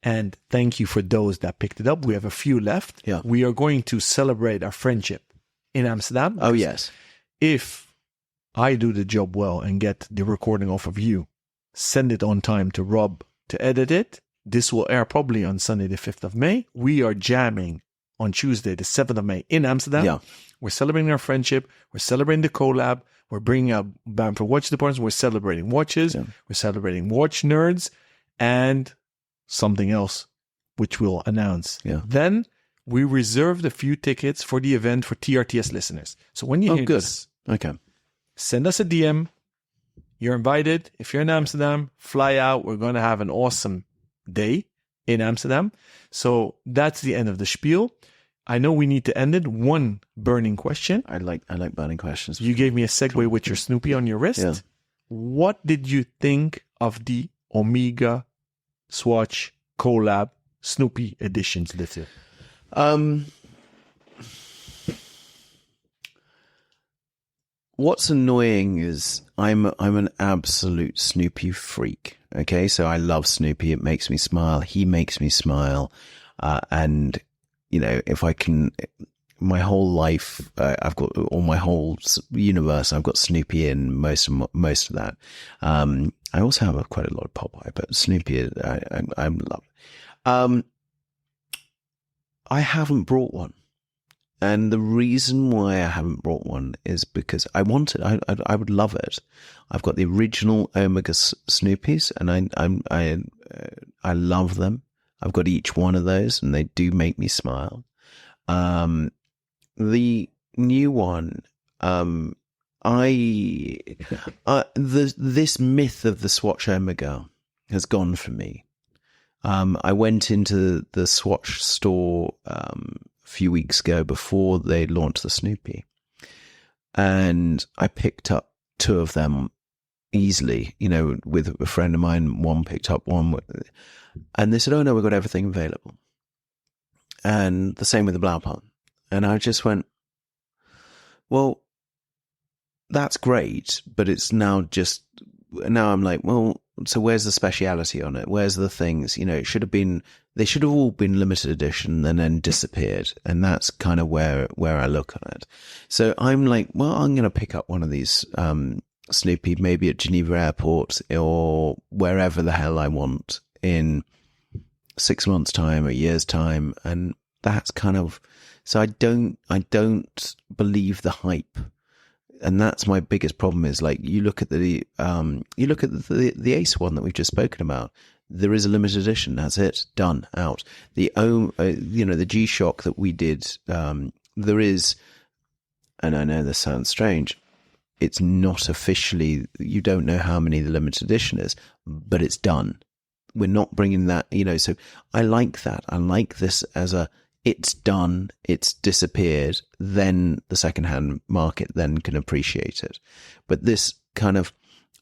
And thank you for those that picked it up. We have a few left. Yeah. We are going to celebrate our friendship in Amsterdam. Oh, yes. If I do the job well and get the recording off of you, send it on time to Rob to edit it. This will air probably on Sunday, the 5th of May. We are jamming on Tuesday, the 7th of May in Amsterdam. Yeah. We're celebrating our friendship. We're celebrating the collab. We're bringing out Bamford watch departments. We're celebrating watches. Yeah. We're celebrating watch nerds and something else, which we'll announce. Yeah. Then we reserved a few tickets for the event for TRTS listeners. So when you hear this, send us a DM. You're invited. If you're in Amsterdam, fly out. We're going to have an awesome day in Amsterdam. So that's the end of the spiel. I know we need to end it. One burning question. I like burning questions. You gave me a segue with your Snoopy on your wrist. Yeah. What did you think of the Omega Swatch collab Snoopy editions this year? What's annoying is I'm an absolute Snoopy freak. Okay, so I love Snoopy. It makes me smile. He makes me smile. And if I can, my whole life, I've got, or my whole universe, I've got Snoopy in most of that. I also have quite a lot of Popeye, but Snoopy, I love. I haven't brought one. And the reason why I haven't brought one is because I want it. I would love it. I've got the original Omega Snoopies, and I love them. I've got each one of those, and they do make me smile. The new one, this myth of the Swatch Omega has gone for me. I went into the Swatch store few weeks ago before they launched the Snoopy, and I picked up two of them easily, with a friend of mine. One picked up one, and they said, "Oh no, we've got everything available." And the same with the Blaupaume. And I just went, well, that's great, but it's now I'm like, well, so where's the speciality on it? Where's the things? They should have all been limited edition and then disappeared. And that's kind of where I look at it. So I'm like, well, I'm going to pick up one of these, Snoopy, maybe at Geneva Airport or wherever the hell I want in 6 months' time or a year's time. And that's kind of, so I don't believe the hype. And that's my biggest problem is, like, you look at the Ace one that we've just spoken about. There is a limited edition. That's it. Done. Out. The G-Shock that we did, there is, and I know this sounds strange, it's not officially, you don't know how many the limited edition is, but it's done. We're not bringing that, so I like that. I like this as it's done, it's disappeared, then the secondhand market then can appreciate it. But this kind of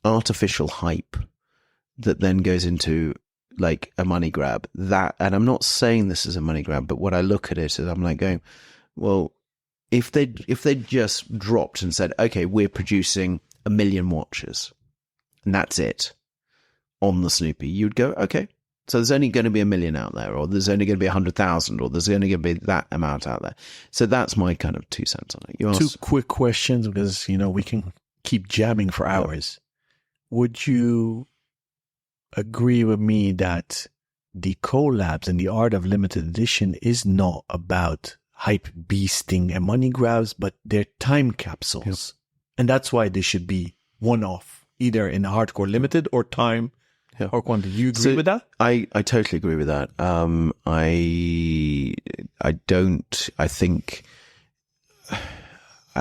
artificial hype that then goes into like a money grab, and I'm not saying this is a money grab, but what I look at it is I'm like going, well, if they just dropped and said, okay, we're producing 1 million watches and that's it on the Snoopy, you'd go, okay, so there's only going to be 1 million out there, or there's only going to be 100,000, or there's only going to be that amount out there. So that's my kind of 2 cents on it. Two quick questions, because we can keep jabbing for hours. Would you agree with me that the collabs and the art of limited edition is not about hype beasting and money grabs, but they're time capsules? Yep. And that's why they should be one-off, either in hardcore limited or time or quantity. Do you agree with that? I totally agree with that. I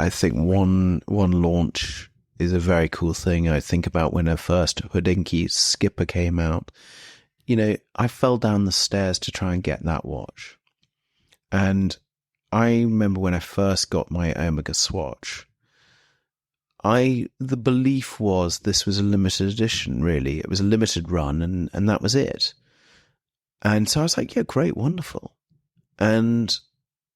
think one launch is a very cool thing. I think about when our first Hodinkee Skipper came out. I fell down the stairs to try and get that watch. And I remember when I first got my Omega Swatch, the belief was this was a limited edition, really. It was a limited run, and that was it. And so I was like, yeah, great, wonderful. And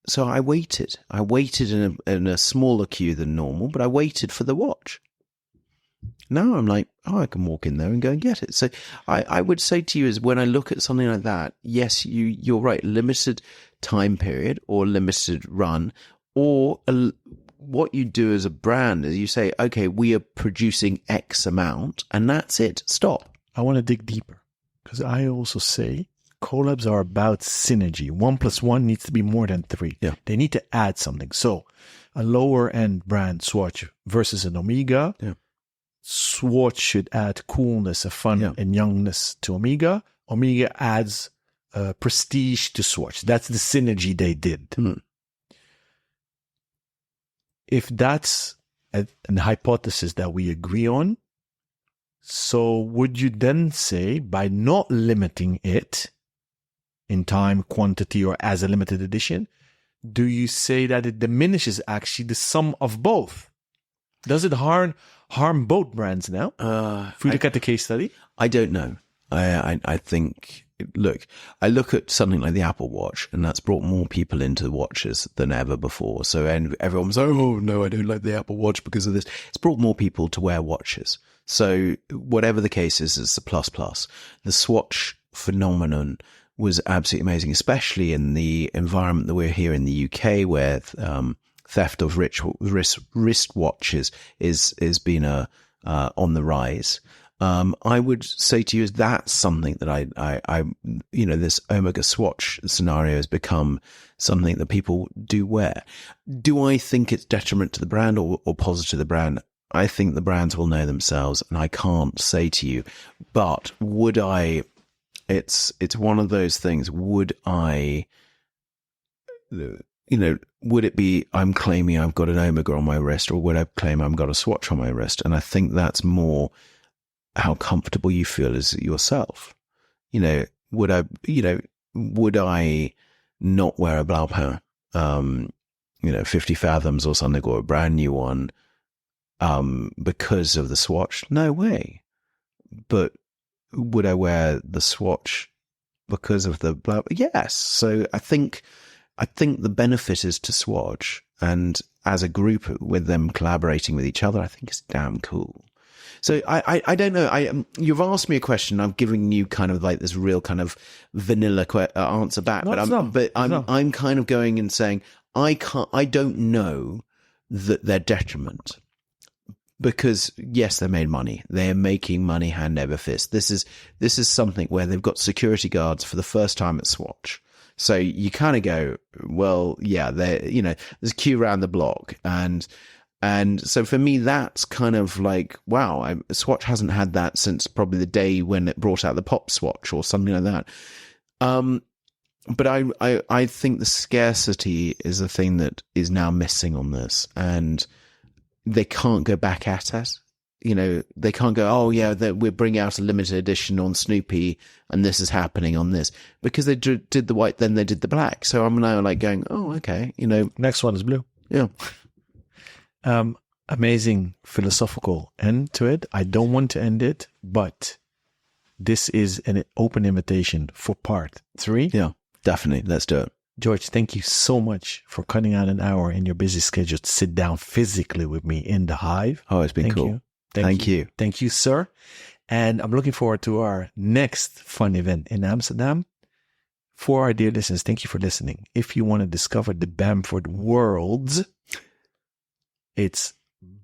so I waited. I waited in a smaller queue than normal, but I waited for the watch. Now I'm like, oh, I can walk in there and go and get it. So I would say to you is, when I look at something like that, yes, you're right, limited time period or limited run, or what you do as a brand is you say, okay, we are producing X amount and that's it. Stop. I want to dig deeper, because I also say collabs are about synergy. 1 + 1 needs to be more than 3. Yeah. They need to add something. So a lower end brand Swatch versus an Omega. Yeah. Swatch should add coolness, fun, and youngness to Omega. Omega adds prestige to Swatch. That's the synergy they did. Mm. If that's an hypothesis that we agree on, so would you then say, by not limiting it in time, quantity, or as a limited edition, do you say that it diminishes actually the sum of both? Does it harm both brands now? If we look at the case study? I don't know. I think, look, I look at something like the Apple Watch, and that's brought more people into watches than ever before. So, and everyone's, oh no, I don't like the Apple Watch because of this. It's brought more people to wear watches. So whatever the case is, it's a plus plus. The Swatch phenomenon was absolutely amazing, especially in the environment that we're here in the UK, where theft of wrist watches is been on the rise. I would say to you, is that's something that I this Omega Swatch scenario has become something that people do wear. Do I think it's detriment to the brand or positive to the brand? I think the brands will know themselves, and I can't say to you, but would I, it's one of those things. Would I, would it be, I'm claiming I've got an Omega on my wrist, or would I claim I've got a Swatch on my wrist? And I think that's more how comfortable you feel as yourself. Would I not wear a Blaupin, 50 fathoms or something, or a brand new one, because of the Swatch? No way. But would I wear the Swatch because of the Blaupin? Yes. So I think the benefit is to Swatch, and as a group with them collaborating with each other, I think it's damn cool. So I don't know. You've asked me a question. I'm giving you kind of like this real kind of vanilla answer back, I'm kind of going and saying I don't know that they're detriment, because yes, they made money. They're making money hand over fist. This is something where they've got security guards for the first time at Swatch. So you kind of go, well, yeah, there's a queue around the block, and so for me, that's kind of like, wow, Swatch hasn't had that since probably the day when it brought out the Pop Swatch or something like that. But I think the scarcity is a thing that is now missing on this, and they can't go back at it. They can't go, oh yeah, we're bringing out a limited edition on Snoopy, and this is happening on this, because they did the white, then they did the black. So I'm now like going, oh, okay, Next one is blue. Yeah. Amazing philosophical end to it. I don't want to end it, but this is an open invitation for part 3. Yeah, definitely. Let's do it. George, thank you so much for cutting out an hour in your busy schedule to sit down physically with me in the Hive. Oh, it's been cool. Thank you. Thank you, sir. And I'm looking forward to our next fun event in Amsterdam. For our dear listeners, thank you for listening. If you want to discover the Bamford worlds, it's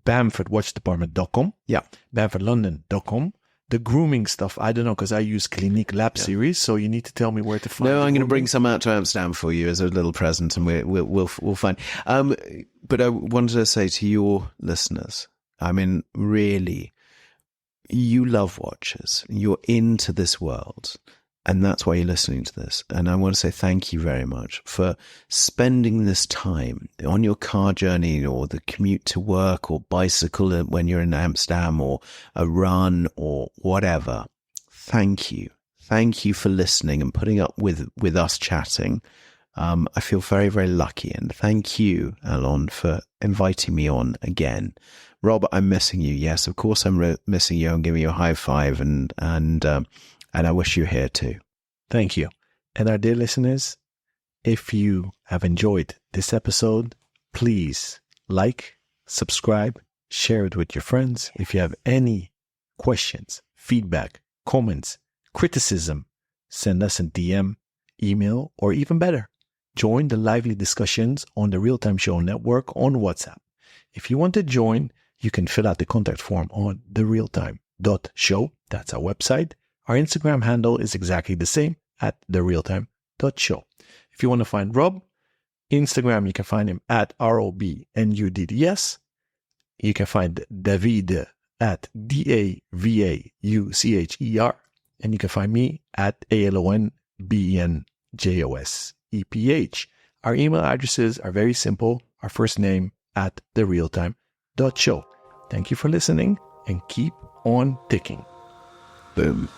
BamfordWatchDepartment.com. Yeah. BamfordLondon.com. The grooming stuff, I don't know, because I use Clinique Lab Series, so you need to tell me where to find. No, I'm going to bring some out to Amsterdam for you as a little present, and we'll find. But I wanted to say to your listeners, I mean, really, you love watches. You're into this world, and that's why you're listening to this. And I want to say thank you very much for spending this time on your car journey, or the commute to work, or bicycle when you're in Amsterdam, or a run, or whatever. Thank you. Thank you for listening and putting up with us chatting. I feel very, very lucky. And thank you, Alon, for inviting me on again. Rob, I'm missing you. Yes, of course I'm missing you. I'm giving you a high five, and I wish you were here too. Thank you. And our dear listeners, if you have enjoyed this episode, please like, subscribe, share it with your friends. If you have any questions, feedback, comments, criticism, send us a DM, email, or even better, join the lively discussions on the Real Time Show Network on WhatsApp. If you want to join, you can fill out the contact form on therealtime.show. That's our website. Our Instagram handle is exactly the same, at therealtime.show. If you want to find Rob, Instagram, you can find him at ROBNUDDS. You can find David at DAVAUCHER. And you can find me at ALONBENJOSEPH. Our email addresses are very simple. Our first name at therealtime.show. Thank you for listening, and keep on ticking. Boom.